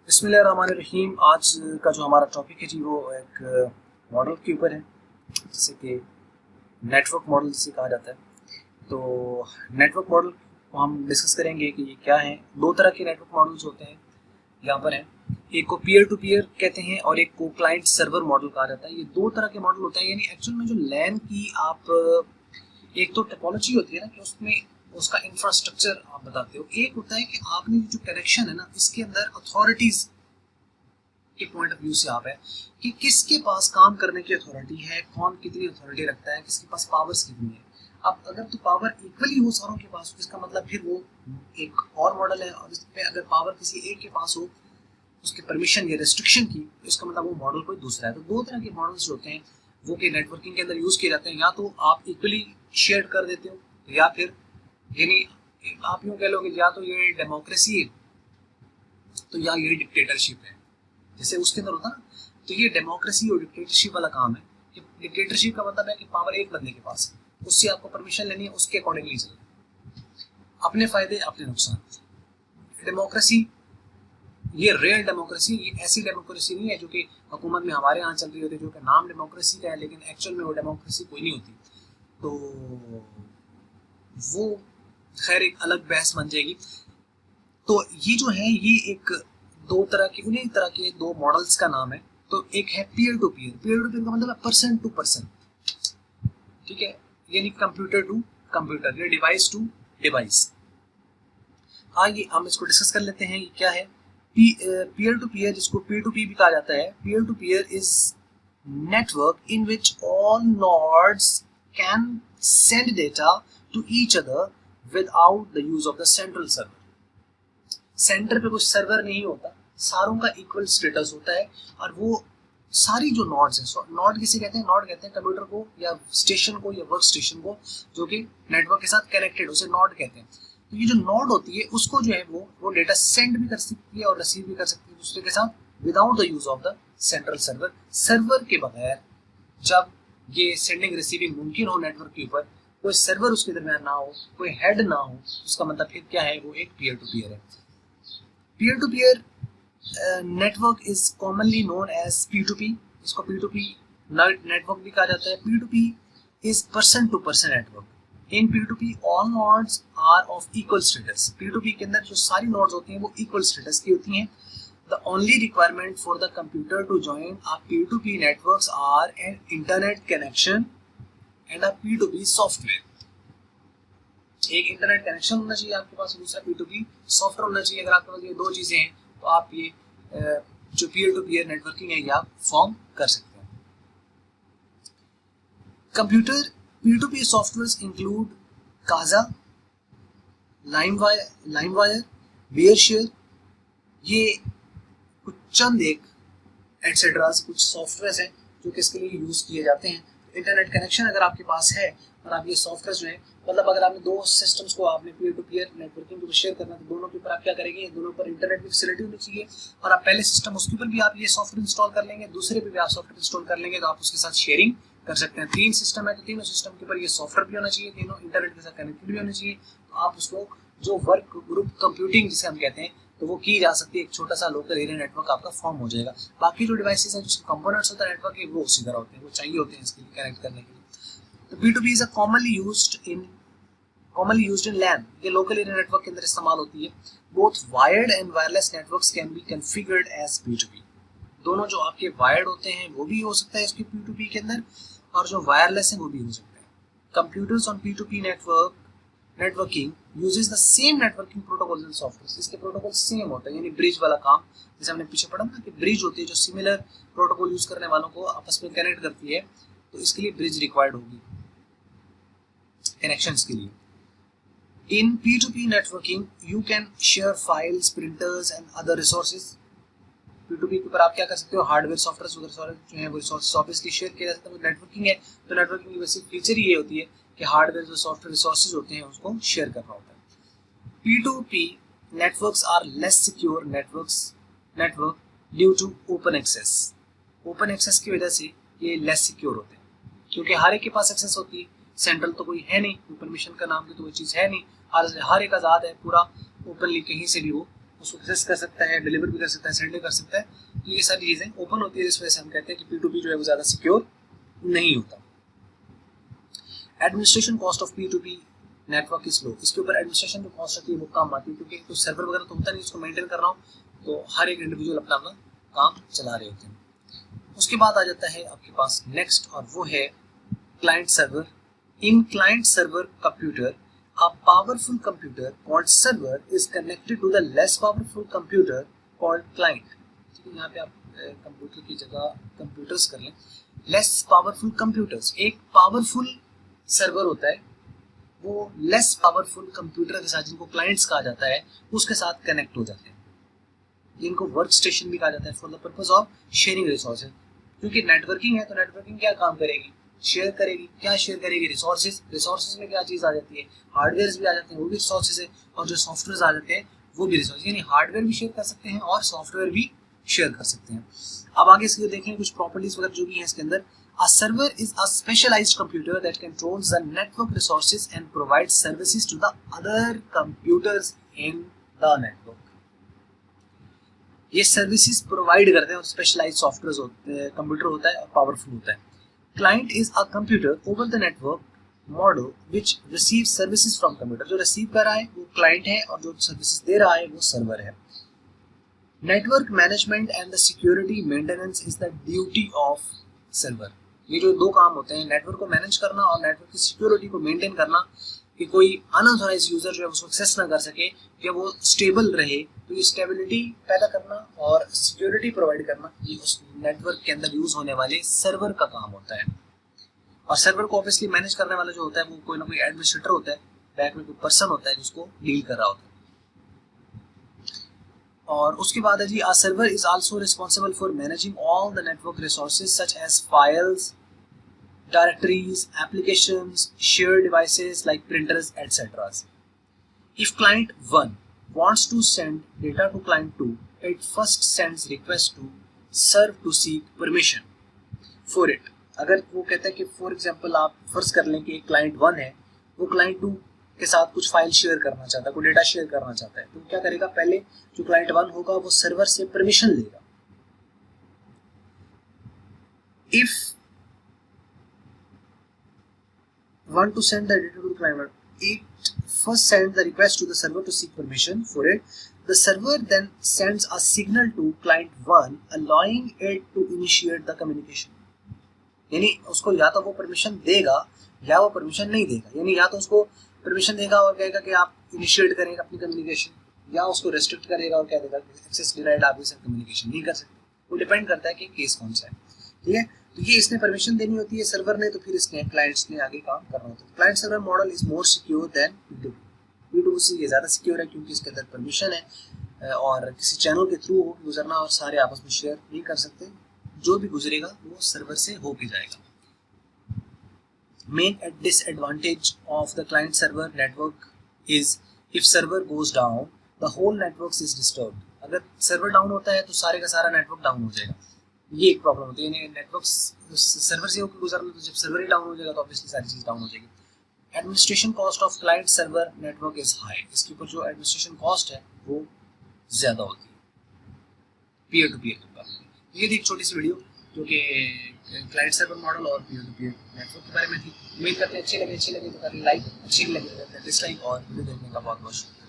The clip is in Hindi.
बिस्मिल्लाहिर्रहमानिर्रहीम। आज का जो हमारा टॉपिक है जी वो एक मॉडल के ऊपर है, जिसे कि नेटवर्क मॉडल जिसे कहा जाता है। तो नेटवर्क मॉडल को हम डिस्कस करेंगे कि ये क्या है। दो तरह के नेटवर्क मॉडल्स होते हैं यहाँ पर हैं। एक को पीयर टू पीयर कहते हैं और एक को क्लाइंट सर्वर मॉडल कहा जाता है। ये दो तरह के मॉडल होते हैं, यानी एक्चुअल में जो लैन की आप एक तो टोपोलॉजी होती है ना कि उसमें उसका इंफ्रास्ट्रक्चर आप बताते हो, एक होता है कि आपने जो कनेक्शन है ना इसके अंदर अथॉरिटीज के पॉइंट ऑफ व्यू से आप है कि किसके पास काम करने की अथॉरिटी है, कौन कितनी अथॉरिटी रखता है, किसके पास पावर्स कितनी है। अब अगर तो पावर इक्वली हो सारों के पास, इसका मतलब फिर वो एक और मॉडल है। और इसमें अगर पावर किसी एक के पास हो उसके परमिशन या रेस्ट्रिक्शन की, तो इसका मतलब वो मॉडल कोई दूसरा है। तो दो तरह के मॉडल्स होते हैं वो कि नेटवर्किंग के अंदर यूज किए जाते हैं। या तो आप इक्वली शेयर कर देते हो, या फिर यानी आप यूँ कह लो कि या तो ये डेमोक्रेसी है तो या ये डिक्टेटरशिप है। जैसे उसके अंदर होता ना, तो ये डेमोक्रेसी और डिक्टेटरशिप वाला काम है। कि डिक्टेटरशिप का मतलब है कि पावर एक बंदे के पास है, उससे आपको परमिशन लेनी है, उसके अकॉर्डिंगली चलना, अपने फायदे अपने नुकसान। डेमोक्रेसी ये रियल डेमोक्रेसी, ये ऐसी डेमोक्रेसी नहीं है जो कि हुकूमत में हमारे यहाँ चल रही होती है, जो कि नाम डेमोक्रेसी का है लेकिन एक्चुअल में वो डेमोक्रेसी कोई नहीं होती। तो वो खैर एक अलग बहस बन जाएगी। तो ये जो है ये एक दो तरह के, उन्हीं तरह के दो मॉडल्स का नाम है। तो एक है peer to peer. Peer to peer का मतलब है पर्सन टू पर्सन, ठीक है, यानी कंप्यूटर टू कंप्यूटर या डिवाइस टू डिवाइस। आइए हम इसको डिस्कस कर लेते हैं ये क्या है। पीयर टू पीयर, जिसको पी टू पी भी कहा जाता है। Peer to peer is network in which all nodes can send data to each other without the use of the central server. Centre पे कुछ सर्वर नहीं होता, सारों का इक्वल स्टेटस होता है। और वो सारी जो नोड्स हैं, नोड किसे कहते हैं? नोड कहते हैं कंप्यूटर को या स्टेशन को या वर्क स्टेशन को जो कि नेटवर्क के साथ कनेक्टेड, उसे नोड कहते हैं। तो ये जो नोड होती है उसको जो है वो डेटा सेंड भी कर सकती है और रिसीव भी कर सकती है दूसरे के साथ without the use of the central server. Server के बगैर जब ये सेंडिंग रिसीविंग मुमकिन हो नेटवर्क के ऊपर, कोई सर्वर उसके दरमियान ना हो, कोई हेड ना हो, उसका मतलब फिर क्या है? वो एक पीयर टू पीयर है। Peer to peer network is commonly known as P2P। इसको P2P नेटवर्क भी कहा जाता है। P2P is person to person network. In P2P all nodes are of equal status. P2P के अंदर जो सारी नोड्स होती हैं वो इक्वल स्टेटस की होती हैं। The only requirement for the computer to join a P2P networks are an internet connection and a P2P software। एक इंटरनेट कनेक्शन होना चाहिए आपके पास, दूसरा P2P सॉफ्टवेयर होना चाहिए। अगर आपके पास ये दो चीजें हैं तो आप ये जो पीयर टू पीयर नेटवर्किंग है ये आप फॉर्म कर सकते हैं। Computer P2P software include Kazaa, LimeWire, BearShare. ये कुछ चंद एक एटसेट्रा कुछ सॉफ्टवेयर हैं जो कि इसके लिए यूज किए जाते हैं। इंटरनेट कनेक्शन अगर आपके पास है और आप ये सॉफ्टवेयर जो है, मतलब अगर आपने दो सिस्टम्स को आपने पीयर टू पीयर नेटवर्किंग को शेयर करना, तो दोनों के ऊपर आप क्या करेंगे? दोनों पर इंटरनेट की फैसिलिटी होनी चाहिए और आप पहले सिस्टम उसके ऊपर भी आप ये सॉफ्टवेयर इंस्टॉल कर लेंगे, दूसरे पे भी आप सॉफ्टवेयर इंस्टॉल कर लेंगे, तो आप उसके साथ शेयरिंग कर सकते हैं। तीन सिस्टम है तो तीनों सिस्टम के ऊपर ये सॉफ्टवेयर भी होना चाहिए, तीनों इंटरनेट के साथ कनेक्टेड भी होने चाहिए। तो आप उसको जो वर्क ग्रुप कंप्यूटिंग जिसे हम कहते हैं तो वो की जा सकती है। एक छोटा सा लोकल एरिया नेटवर्क आपका फॉर्म हो जाएगा। बाकी जो डिवाइसेस हैं, जिसके कंपोनेंट्स होता है नेटवर्क के, वो उसी तरह होते हैं, वो चाहिए होते हैं इसके लिए कनेक्ट करने के लिए। तो P2P is a commonly used in LAN। ये लोकल एरिया नेटवर्क के अंदर इस्तेमाल होती है। Both wired and wireless networks can be configured as P2P। दोनों जो आपके वायर्ड होते हैं वो भी हो सकता है इसके P2P के अंदर, और जो वायरलेस है वो भी हो सकता है। Computers on P2P networking uses the same networking protocols and software. इसके प्रोटोकॉल सेम होता है, यानी ब्रिज वाला काम, जैसे हमने पीछे पढ़ा ना कि ब्रिज होती है जो सिमिलर प्रोटोकॉल यूज करने वालों को आपस में कनेक्ट करती है। तो इसके लिए ब्रिज रिक्वायर्ड होगी कनेक्शंस के लिए। In P2P networking, you can share files, printers and other resources। P2P के ऊपर आप क्या कर सकते हो? हार्डवेयर सॉफ्टवेयर वगैरह जो है वो रिसोर्सेज ऑब्वियसली शेयर किया जा सकता है। नेटवर्किंग है तो नेटवर्किंग की बेसिक फीचर ही ये होती है कि हार्डवेयर जो सॉफ्टवेयर रिसोर्सेज होते हैं उसको शेयर करना होता है। P2P networks are less secure network due to open access। Open access की वजह से ये लेस सिक्योर होते हैं क्योंकि हर एक के पास एक्सेस होती है। सेंट्रल तो कोई है नहीं, परमिशन का नाम की तो कोई चीज़ है नहीं। हर एक आज़ाद है, पूरा ओपनली कहीं से भी वो उसको एक्सेस कर सकता है, डिलीवर भी कर सकता है, सेंड कर सकता है। तो ये सारी चीज़ें ओपन होती है, जिस वजह से हम कहते हैं कि P2P जो है वो ज़्यादा सिक्योर नहीं होता। Administration cost of P2P network is low. इसके ऊपर एडमिनिस्ट्रेशन जो कॉस्ट होती है वो कम आती है, क्योंकि तो सर्वर वगैरह तो होता नहीं, उसको मेंटेन कर रहा हूँ, तो हर एक इंडिविजुअल अपना अपना काम चला रहे होते हैं। उसके बाद आ जाता है आपके पास नेक्स्ट, और वो है client server. In client server computer, a powerful computer called server is connected to the less powerful computer called client। ठीक है, यहाँ पे आप कंप्यूटर की जगह कंप्यूटर्स कर लें। लेस पावरफुल कंप्यूटर्स, एक पावरफुल सर्वर होता है, वो लेस पावरफुल कंप्यूटर के साथ, जिनको क्लाइंट्स कहा जाता है, उसके साथ कनेक्ट हो जाते हैं। जिनको वर्क स्टेशन भी कहा जाता है, for the purpose of sharing resources. क्योंकि नेटवर्किंग है तो नेटवर्किंग क्या काम करेगी, शेयर करेगी। क्या शेयर करेगी, रिसोर्सेज। रिसोर्सेज में क्या चीज आ जाती है, हार्डवेयर भी आ जाते हैं, वो भी रिसोर्सेज है, और जो सॉफ्टवेयर आ जाते हैं वो भी रिसोर्सेज, यानी हार्डवेयर भी शेयर कर सकते हैं और सॉफ्टवेयर भी शेयर कर सकते हैं। अब आगे इसके देख लें कुछ प्रॉपर्टीज वगैरह जो भी है इसके अंदर। A server is a specialized computer that controls the network resources and provides services to the other computers in the network। ये सर्विसेज प्रोवाइड करते हैं और स्पेशलाइज्ड सॉफ्टवेयर होते हैं, कंप्यूटर होता है और पावरफुल होता है। Client is a computer over the network model which receive services from computer. जो रिसीव कर रहा है वो क्लाइंट है और जो सर्विसेज दे रहा है वो सर्वर है। Network management and the security maintenance is the duty of server. ये जो दो काम होते हैं, नेटवर्क को मैनेज करना और नेटवर्क की सिक्योरिटी को मेंटेन करना, कि कोई अनऑथराइज यूजर जो है उसको एक्सेस ना कर सके या वो स्टेबल रहे, तो ये स्टेबिलिटी पैदा करना और सिक्योरिटी प्रोवाइड करना ये उस नेटवर्क के अंदर यूज होने वाले सर्वर का काम होता है। और सर्वर को ऑब्वियसली मैनेज करने वाला जो होता है वो कोई ना कोई एडमिनिस्ट्रेटर होता है, बैक में कोई पर्सन होता है जिसको डील कर रहा होता है। और उसके बाद है जी, a server is also responsible for managing all the network resources such as files, directories, applications, shared devices like printers, etc. If client 1 wants to send data to client 2, it first sends request to serve to seek permission for it। अगर वो कहता है कि फॉर एग्जांपल आप फर्ज कर लें कि क्लाइंट 1 है, वो क्लाइंट 2 के साथ कुछ फाइल शेयर करना चाहता है, कोई डेटा शेयर करना चाहता है, तो क्या करेगा, पहले जो क्लाइंट 1 होगा वो सर्वर से परमिशन लेगा। If want to send the data to the client, it first sends the request to the server to seek permission for it। The server then sends a signal to client 1 allowing it to initiate the communication। यानी उसको या तो वो परमिशन देगा या वो परमिशन नहीं देगा, यानी या तो उसको परमिशन देगा और कहेगा कि आप इनिशिएट करेंगे अपनी कम्युनिकेशन, या उसको रेस्ट्रिक्ट करेगा और कह देगा एक्सेस डिनाइड, आप इससे कम्युनिकेशन नहीं कर सकते। वो डिपेंड करता है कि केस कौन सा है। ठीक है, तो ये इसने परमिशन देनी होती है सर्वर ने, तो फिर इसने क्लाइंट्स ने आगे काम करना होता है। Client server model is more secure than P2P। P2P से ये ज़्यादा सिक्योर है क्योंकि इसके अंदर परमिशन है और किसी चैनल के थ्रू गुजरना और सारे आपस में शेयर नहीं कर सकते, जो भी गुजरेगा वो सर्वर से होके जाएगा। Main disadvantage of the client server network is if server goes down, the whole network is disturbed। अगर सर्वर डाउन होता है तो सारे का सारा नेटवर्क डाउन हो जाएगा, ये एक प्रॉब्लम होती है। नेटवर्क सर्वर से होकर गुजरना, तो जब सर्वर ही डाउन हो जाएगा तो ऑब्वियसली सारी चीज डाउन हो जाएगी। Administration cost of client server network is high. इसके ऊपर जो एडमिनिस्ट्रेशन कॉस्ट है वो ज्यादा होती है पीयर टू पीयर कंपैरिजन। ये थी एक छोटी सी वीडियो जो कि क्लाइंट सर्वर मॉडल और पीयर टू पीयर नेटवर्क के बारे में थी। उम्मीद करते हैं अच्छी लगे तो करें लाइक, अच्छी लगे तो डिसलाइक, और वीडियो देखने का बहुत बहुत शुक्रिया।